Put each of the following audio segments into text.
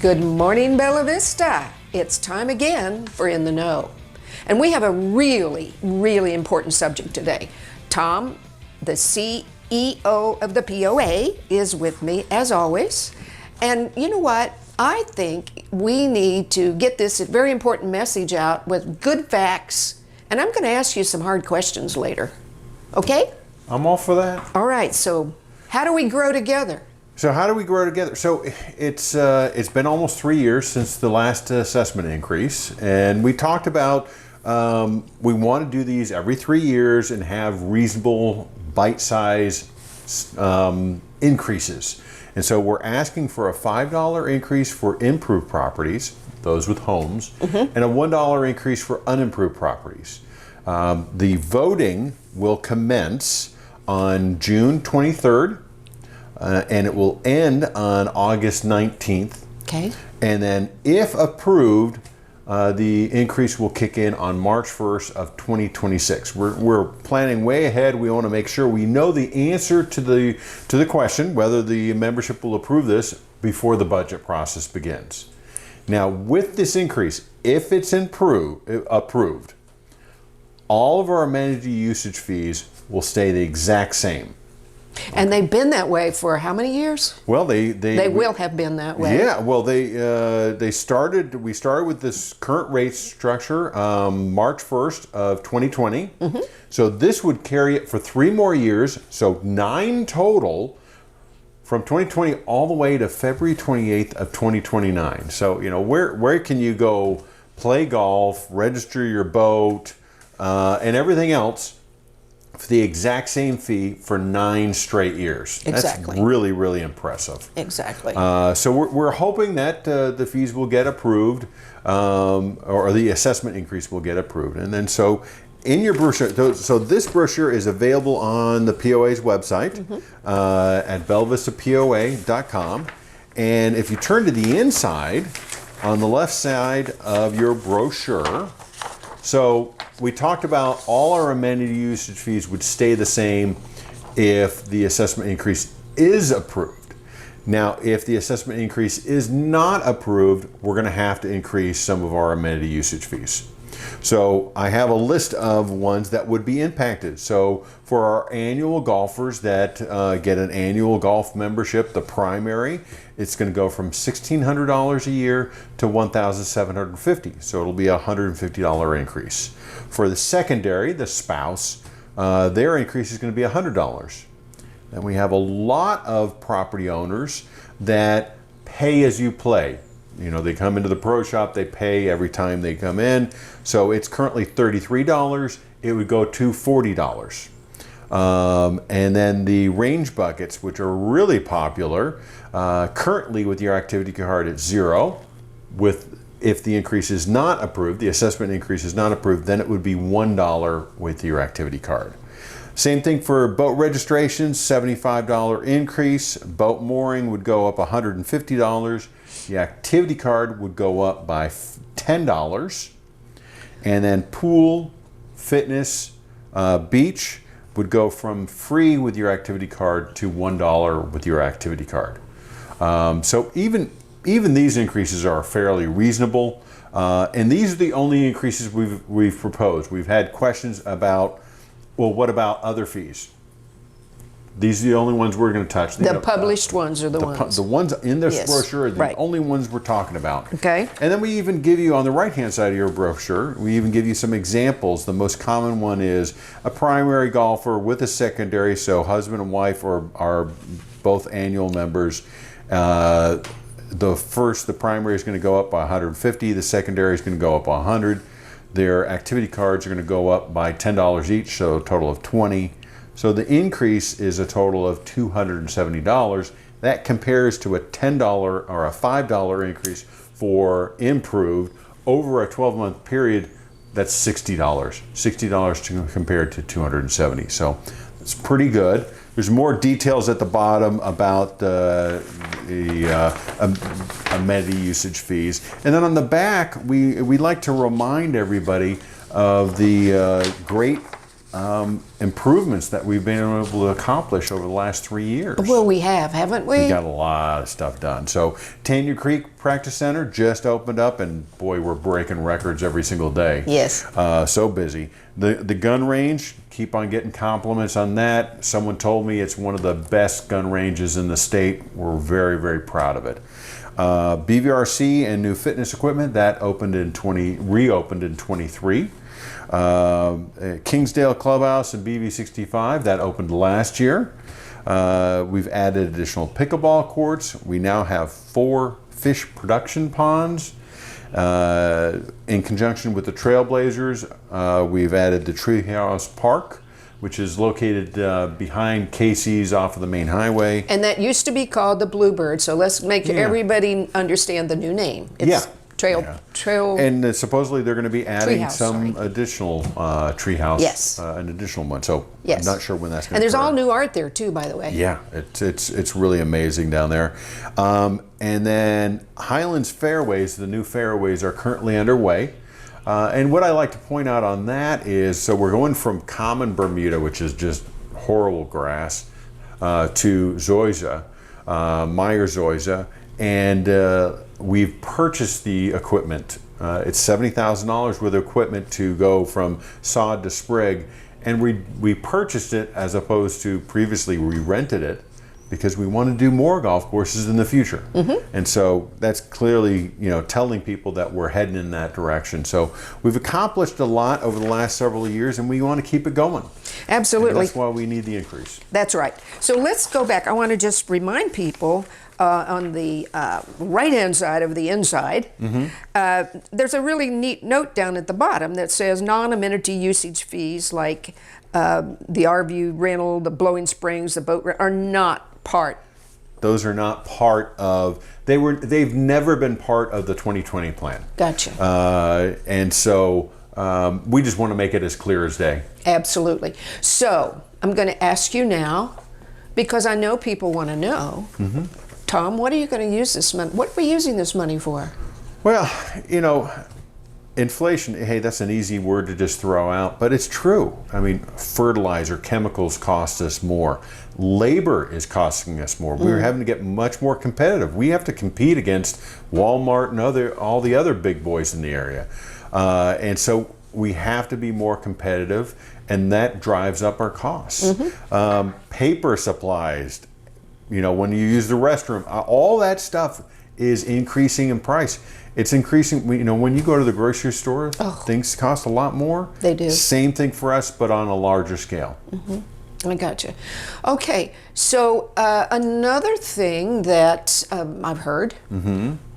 Good morning, Bella Vista. It's time again for In the Know. And we have a really, really important subject today. Tom, the CEO of the POA, is with me as always. And you know what? I think we need to get this very important message out with good facts. And I'm going to ask you some hard questions later. Okay? I'm all for that. All right. So how do we grow together? So how do we grow together? So it's been almost 3 years since the last assessment increase, and we talked about we want to do these every 3 years and have reasonable bite-size increases. And so we're asking for a $5 increase for improved properties, those with homes, and a $1 increase for unimproved properties. The voting will commence on June 23rd. And it will end on August 19th. Okay. And then if approved, the increase will kick in on March 1st of 2026. We're planning way ahead. We want to make sure we know the answer to the question, whether the membership will approve this before the budget process begins. Now, with this increase, if it's approved, all of our amenity usage fees will stay the exact same. And they've been that way for how many years? Well, they will have been that way. Yeah. Well, we started with this current rate structure March 1st of 2020. So this would carry it for 3 more years, so 9 total, from 2020 all the way to February 28th of 2029. So where can you go play golf, register your boat, and everything else for the exact same fee for 9 straight years. Exactly. That's really, really impressive. Exactly. So we're hoping that the fees will get approved, or the assessment increase will get approved. And then so in your brochure, so this brochure is available on the POA's website at bellavistapoa.com. And if you turn to the inside, on the left side of your brochure, so we talked about all our amenity usage fees would stay the same if the assessment increase is approved. Now, if the assessment increase is not approved, we're going to have to increase some of our amenity usage fees. So I have a list of ones that would be impacted. So for our annual golfers that get an annual golf membership, the primary, it's going to go from $1,600 a year to $1,750. So it'll be a $150 increase. For the secondary, the spouse, their increase is going to be $100. And we have a lot of property owners that pay as you play. They come into the pro shop, they pay every time they come in. So it's currently $33. It would go to $40. And then the range buckets, which are really popular, currently with your activity card at $0. If the increase is not approved, the assessment increase is not approved, then it would be $1 with your activity card. Same thing for boat registrations, $75 increase. Boat mooring would go up $150. The activity card would go up by $10. And then pool, fitness, beach would go from free with your activity card to $1 with your activity card. So even these increases are fairly reasonable. And these are the only increases we've proposed. We've had questions about, well, what about other fees? These are the only ones we're going to touch. The published ones are the ones. The ones in this brochure are the right. only ones we're talking about. Okay. And then we even give you, on the right-hand side of your brochure, we even give you some examples. The most common one is a primary golfer with a secondary, so husband and wife are both annual members. The primary is going to go up by $150. The secondary is going to go up by $100. Their activity cards are going to go up by $10 each, so a total of $20. So the increase is a total of $270. That compares to a $10 or a $5 increase for improved over a 12-month period. That's $60. $60 compared to $270. So it's pretty good. There's more details at the bottom about the amenity usage fees. And then on the back, we like to remind everybody of the great improvements that we've been able to accomplish over the last 3 years. Well, we have, haven't we? We got a lot of stuff done. So Tanya Creek Practice Center just opened up, and boy, we're breaking records every single day. Yes. So busy. The gun range, keep on getting compliments on that. Someone told me it's one of the best gun ranges in the state. We're very, very proud of it. BVRC and new fitness equipment, that reopened in 23. Kingsdale Clubhouse and BV65, that opened last year. We've added additional pickleball courts. We now have 4 fish production ponds. In conjunction with the Trailblazers, we've added the Treehouse Park, which is located behind Casey's off of the main highway. And that used to be called the Bluebird, so let's make everybody understand the new name. It's Trail. And supposedly they're going to be adding Treehouse, additional treehouse. Yes. An additional one. So yes. I'm not sure when that's going to And there's occur. all new art there too, by the way. Yeah, it's really amazing down there. And then Highlands Fairways, the new fairways are currently underway. And what I like to point out on that is, so we're going from common Bermuda, which is just horrible grass, to Zoysia, Meyer Zoysia, and we've purchased the equipment. It's $70,000 worth of equipment to go from sod to sprig, and we purchased it as opposed to previously we rented it, because we want to do more golf courses in the future. And so that's clearly, telling people that we're heading in that direction. So we've accomplished a lot over the last several years, and we want to keep it going. Absolutely. And that's why we need the increase. That's right. So let's go back. I want to just remind people on the right-hand side of the inside, there's a really neat note down at the bottom that says non-amenity usage fees like the RV rental, the blowing springs, the boat are not part. Those are not part of, they've never been part of the 2020 plan. Gotcha. And so we just want to make it as clear as day. Absolutely. So I'm going to ask you now, because I know people want to know, Tom, what are you going to use this money? What are we using this money for? Well, inflation, hey, that's an easy word to just throw out, but it's true. I mean, fertilizer, chemicals cost us more. Labor is costing us more. We're having to get much more competitive. We have to compete against Walmart and all the other big boys in the area. And so we have to be more competitive, and that drives up our costs. Paper supplies, when you use the restroom, all that stuff is increasing in price. It's increasing, when you go to the grocery store, things cost a lot more. They do. Same thing for us, but on a larger scale. I gotcha. Okay, so another thing that I've heard,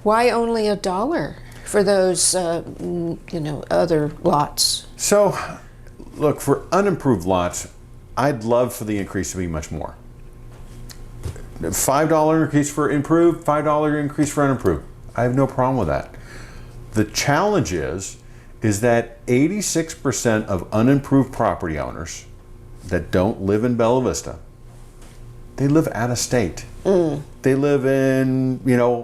why only $1 for those, other lots? So, look, for unimproved lots, I'd love for the increase to be much more. $5 increase for improved, $5 increase for unimproved. I have no problem with that. The challenge is that 86% of unimproved property owners that don't live in Bella Vista, they live out of state. They live in,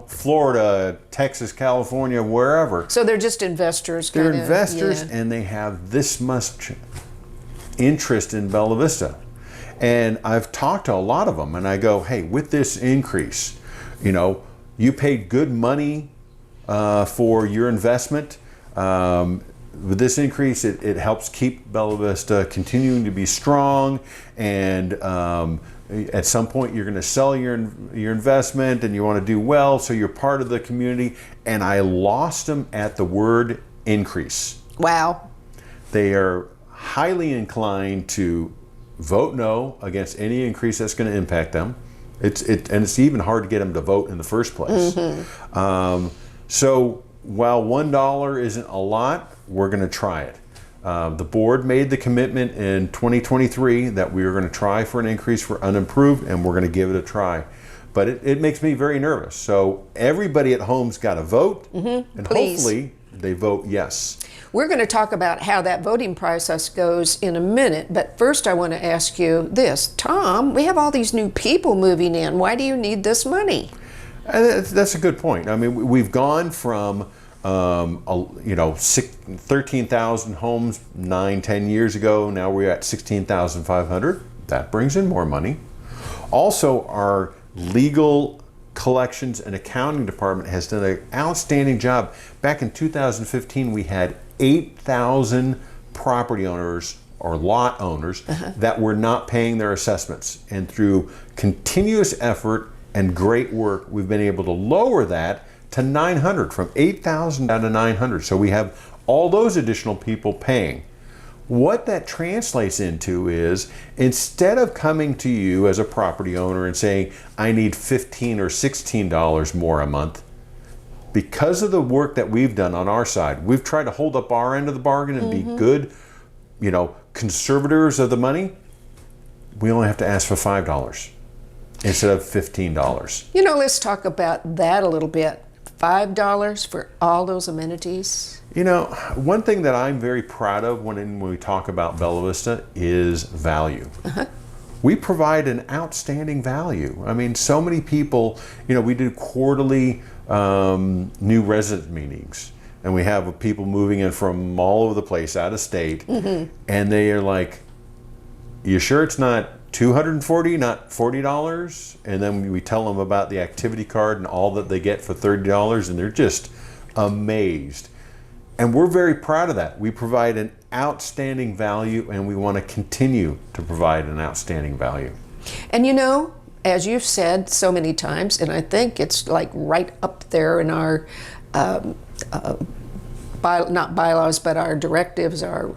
Florida, Texas, California, wherever. So they're just investors. They're investors, and they have this much interest in Bella Vista. And I've talked to a lot of them, and I go, hey, with this increase, you paid good money for your investment. With this increase, it helps keep Bella Vista continuing to be strong, and at some point you're going to sell your investment and you want to do well, so you're part of the community. And I lost them at the word increase. Wow. They are highly inclined to vote no against any increase that's going to impact them. And it's even hard to get them to vote in the first place. So while $1 isn't a lot, we're going to try it. The board made the commitment in 2023 that we were going to try for an increase for unimproved, and we're going to give it a try. But it makes me very nervous. So everybody at home's got to vote, and hopefully they vote yes. We're going to talk about how that voting process goes in a minute, but first I want to ask you this. Tom, we have all these new people moving in. Why do you need this money? That's a good point. I mean, we've gone from 13,000 homes 9-10 years ago. Now we're at 16,500. That brings in more money. Also, our legal collections and accounting department has done an outstanding job. Back in 2015, we had 8,000 property owners or lot owners that were not paying their assessments. And through continuous effort and great work, we've been able to lower that to 900, from 8,000 down to 900. So we have all those additional people paying. What that translates into is, instead of coming to you as a property owner and saying, I need $15 or $16 more a month, because of the work that we've done on our side, we've tried to hold up our end of the bargain and be good, conservators of the money. We only have to ask for $5 instead of $15. Let's talk about that a little bit. $5 for all those amenities. One thing that I'm very proud of when we talk about Bella Vista is value. We provide an outstanding value. I mean, so many people, we do quarterly new resident meetings, and we have people moving in from all over the place, out of state, and they are like, you sure it's not $240, not $40? And then we tell them about the activity card and all that they get for $30, and they're just amazed. And we're very proud of that. We provide an outstanding value, and we want to continue to provide an outstanding value. And as you've said so many times, and I think it's like right up there in our not bylaws, but our directives, our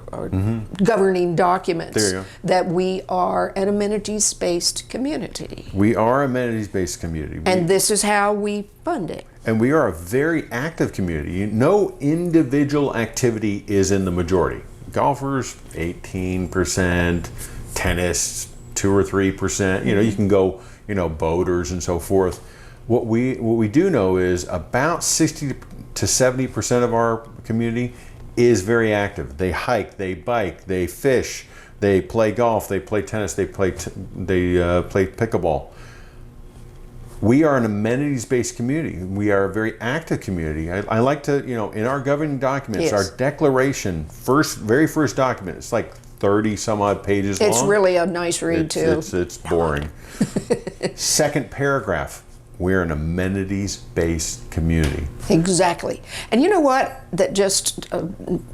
governing documents, that we are an amenities-based community. We are an amenities-based community. And this is how we fund it. And we are a very active community. No individual activity is in the majority. Golfers, 18%, tennis, 2 or 3%. You can go, boaters and so forth. What we do know is about 60 to 70% of our community is very active. They hike, they bike, they fish, they play golf, they play tennis, they play pickleball. We are an amenities-based community. We are a very active community. I like to, in our governing documents, our declaration, very first document, it's like 30 some odd pages long. It's really a nice read too. It's boring. Second paragraph, we're an amenities-based community. Exactly. And you know what that just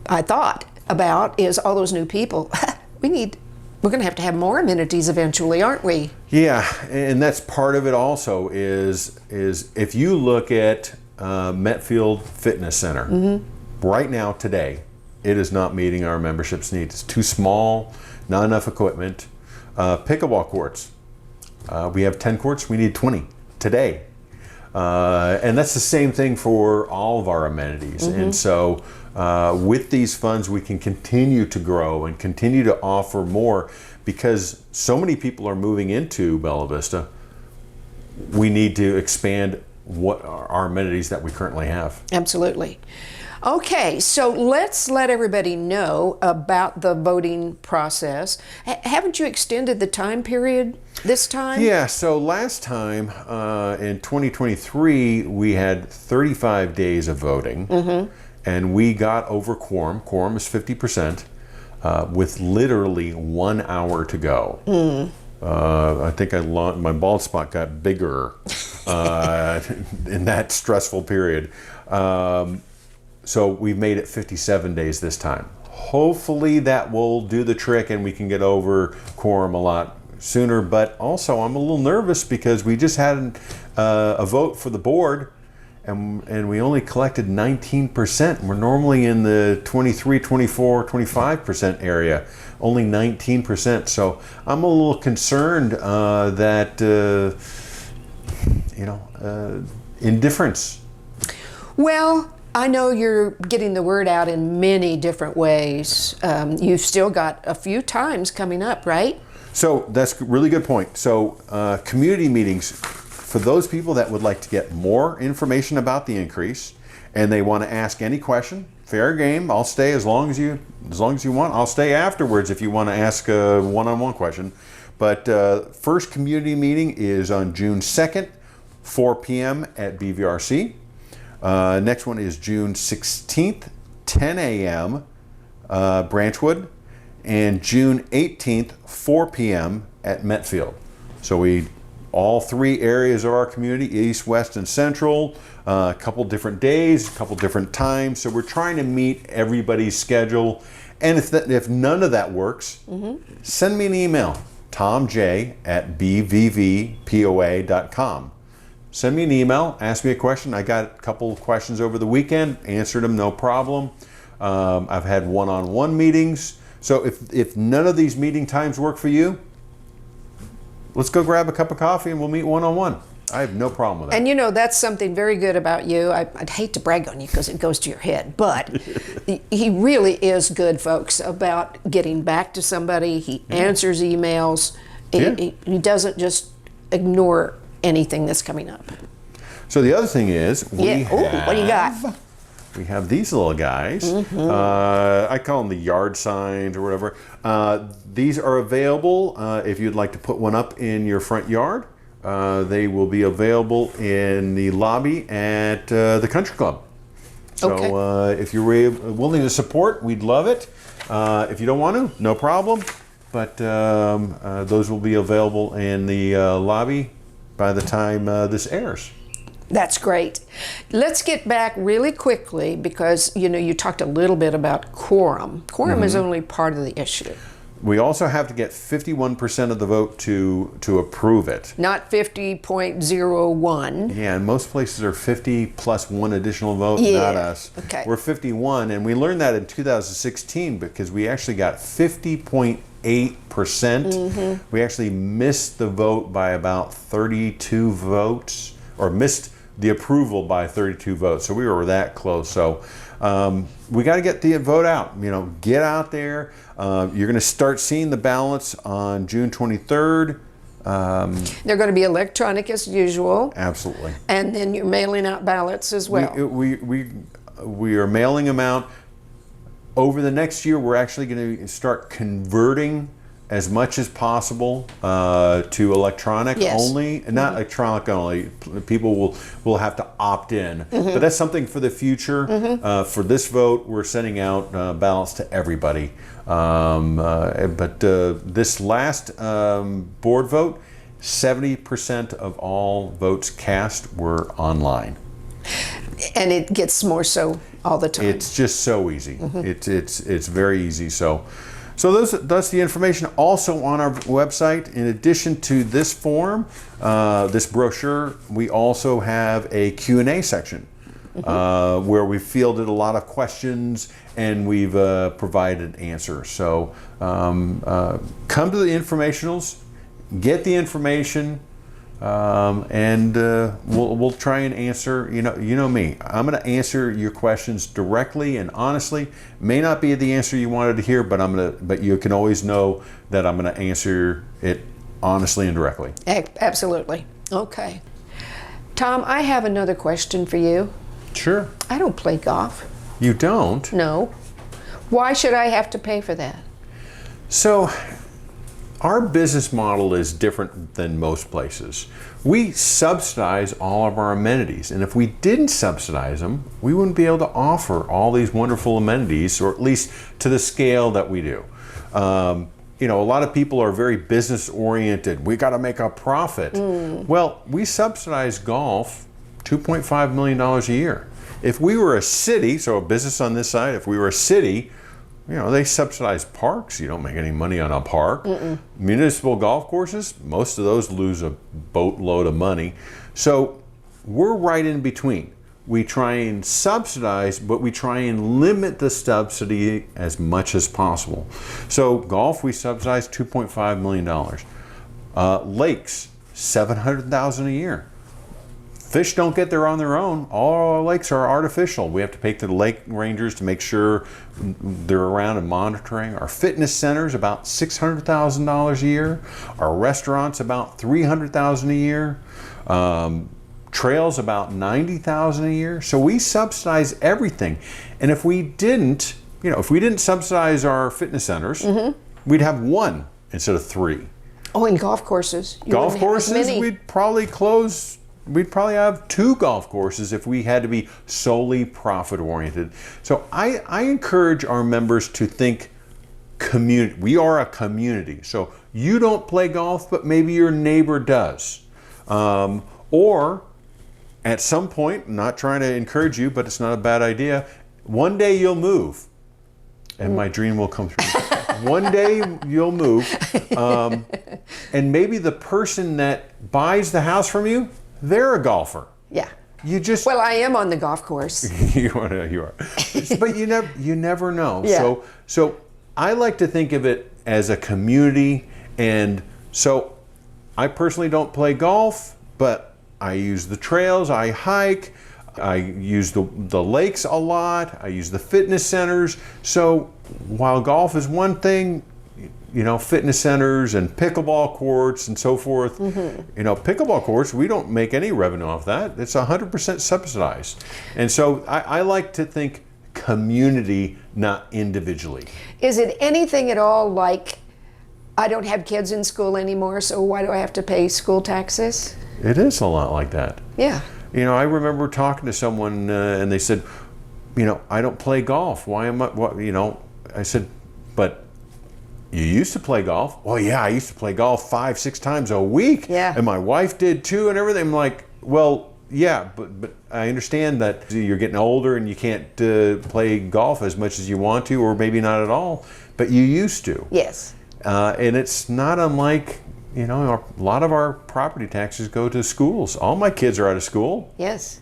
I thought about is all those new people. We're going to have more amenities eventually, aren't we? Yeah, and that's part of it also is if you look at Metfield Fitness Center, right now, today, it is not meeting our membership's needs. It's too small, not enough equipment. Pickleball courts, we have 10 courts, we need 20 today. And that's the same thing for all of our amenities. And so with these funds, we can continue to grow and continue to offer more, because so many people are moving into Bella Vista. We need to expand what our amenities that we currently have. Absolutely. Okay, so let's let everybody know about the voting process. Haven't you extended the time period this time? Yeah, so last time in 2023, we had 35 days of voting, and we got over quorum. Quorum is 50%, with literally 1 hour to go. I think my bald spot got bigger in that stressful period. So we've made it 57 days this time. Hopefully that will do the trick and we can get over quorum a lot sooner. But also I'm a little nervous because we just had a vote for the board, and we only collected 19%. We're normally in the 23, 24, 25% area, only 19%. So I'm a little concerned that, indifference. Well, I know you're getting the word out in many different ways. You've still got a few times coming up, right? So that's a really good point. So community meetings, for those people that would like to get more information about the increase and they want to ask any question, fair game. I'll stay as long as you want. I'll stay afterwards if you want to ask a one-on-one question. But first community meeting is on June 2nd, 4 p.m. at BVRC. Next one is June 16th, 10 a.m., Branchwood, and June 18th, 4 p.m. at Metfield. So all three areas of our community, East, West, and Central, a couple different days, a couple different times. So we're trying to meet everybody's schedule. And if none of that works, send me an email, tomj@bvvpoa.com. Send me an email, ask me a question. I got a couple of questions over the weekend, answered them, no problem. I've had one-on-one meetings. So if none of these meeting times work for you, let's go grab a cup of coffee and we'll meet one-on-one. I have no problem with that. And you know, that's something very good about you. I'd hate to brag on you because it goes to your head, but he really is good, folks, about getting back to somebody. He answers emails. He doesn't just ignore anything that's coming up. So the other thing is, What do you got? We have these little guys. I call them the yard signs or whatever. These are available if you'd like to put one up in your front yard. They will be available in the lobby at the country club. So if you're willing to support, we'd love it. If you don't want to, no problem. But those will be available in the lobby by the time this airs. That's great. Let's get back really quickly because, you know, you talked a little bit about quorum. Quorum is only part of the issue. We also have to get 51% of the vote to approve it. Not 50.01. Yeah, and most places are 50 plus one additional vote, Yeah. not us. Okay. We're 51, and we learned that in 2016 because we actually got 50.8%. We actually missed the vote by about 32 votes, or missed the approval by 32 votes. So we were that close. So we got to get the vote out. You know, get out there. You're going to start seeing the ballots on June 23rd. They're going to be electronic as usual. Absolutely. And then you're mailing out ballots as well. We are mailing them out. Over the next year, we're actually going to start converting as much as possible to electronic only, not electronic only. People will have to opt in, but that's something for the future. For this vote, we're sending out ballots to everybody. But this last board vote, 70% of all votes cast were online. And it gets more so all the time. It's just so easy. It's very easy. So that's the information also on our website. In addition to this form, this brochure, we also have a Q&A section where we fielded a lot of questions and we've provided answers. So come to the informationals, get the information, and we'll try and answer. You know me. I'm going to answer your questions directly and honestly. May not be the answer you wanted to hear, but you can always know that I'm going to answer it honestly and directly. Absolutely. Okay. Tom, I have another question for you. Sure. I don't play golf. You don't? No. Why should I have to pay for that? So, our business model is different than most places. We subsidize all of our amenities, and if we didn't subsidize them, we wouldn't be able to offer all these wonderful amenities, or at least to the scale that we do. You know, a lot of people are very business oriented. We got to make a profit. Well, we subsidize golf $2.5 million a year. If we were a city, so a business on this side, if we were a city, you know, they subsidize parks. You don't make any money on a park. Municipal golf courses, most of those lose a boatload of money. So we're right in between. We try and subsidize, but we try and limit the subsidy as much as possible. So golf, we subsidize $2.5 million. Lakes, $700,000 a year. Fish don't get there on their own. All our lakes are artificial. We have to pay the lake rangers to make sure they're around and monitoring. Our fitness centers about $600,000 a year. Our restaurants about $300,000 a year. Trails about $90,000 a year. So we subsidize everything. And if we didn't, if we didn't subsidize our fitness centers, we'd have one instead of three. Oh, and golf courses. Golf courses, we'd probably close we'd probably have 2 golf courses if we had to be solely profit oriented. So I encourage our members to think community. We are a community. So you don't play golf, but maybe your neighbor does. Or at some point, I'm not trying to encourage you, but it's not a bad idea. One day you'll move and my dream will come true. One day you'll move. And maybe the person that buys the house from you, they're a golfer. Yeah. You just Well, I am on the golf course. you are, but you never know. Yeah. So I like to think of it as a community, and so I personally don't play golf, but I use the trails, I hike, I use the lakes a lot, I use the fitness centers. So while golf is one thing, fitness centers and pickleball courts and so forth. Pickleball courts, we don't make any revenue off that. It's 100% subsidized. And so I like to think community, not individually. Is it anything at all like, I don't have kids in school anymore, so why do I have to pay school taxes? It is a lot like that. Yeah. I remember talking to someone and they said, I don't play golf. Why am I, I said, but you used to play golf? Well, yeah, I used to play golf 5-6 times a week. Yeah. And my wife did too and everything. I'm like, well, yeah, but I understand that you're getting older and you can't play golf as much as you want to, or maybe not at all, but you used to. Yes. And it's not unlike, a lot of our property taxes go to schools. All my kids are out of school. Yes.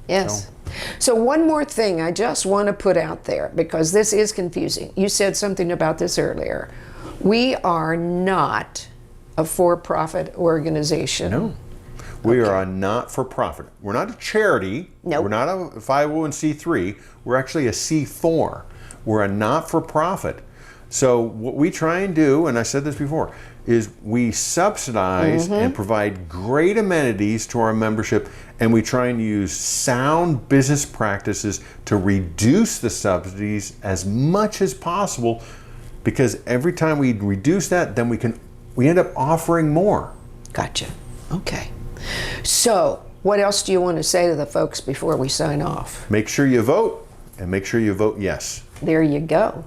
Yes. So one more thing I just want to put out there, because this is confusing. You said something about this earlier. We are not a for-profit organization. No. We are a not-for-profit. We're not a charity. Nope. We're not a 501c3. We're actually a C4. We're a not-for-profit. So what we try and do, and I said this before, is we subsidize and provide great amenities to our membership, and we try and use sound business practices to reduce the subsidies as much as possible, because every time we reduce that, then we end up offering more. Gotcha. Okay. So what else do you want to say to the folks before we sign off? Make sure you vote, and make sure you vote yes. There you go.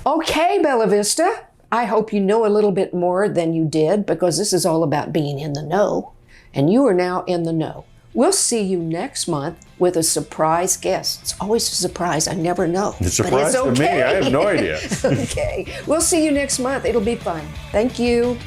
Okay, Bella Vista. I hope you know a little bit more than you did, because this is all about being in the know. And you are now in the know. We'll see you next month with a surprise guest. It's always a surprise. I never know. It's a surprise to me. I have no idea. Okay. We'll see you next month. It'll be fun. Thank you.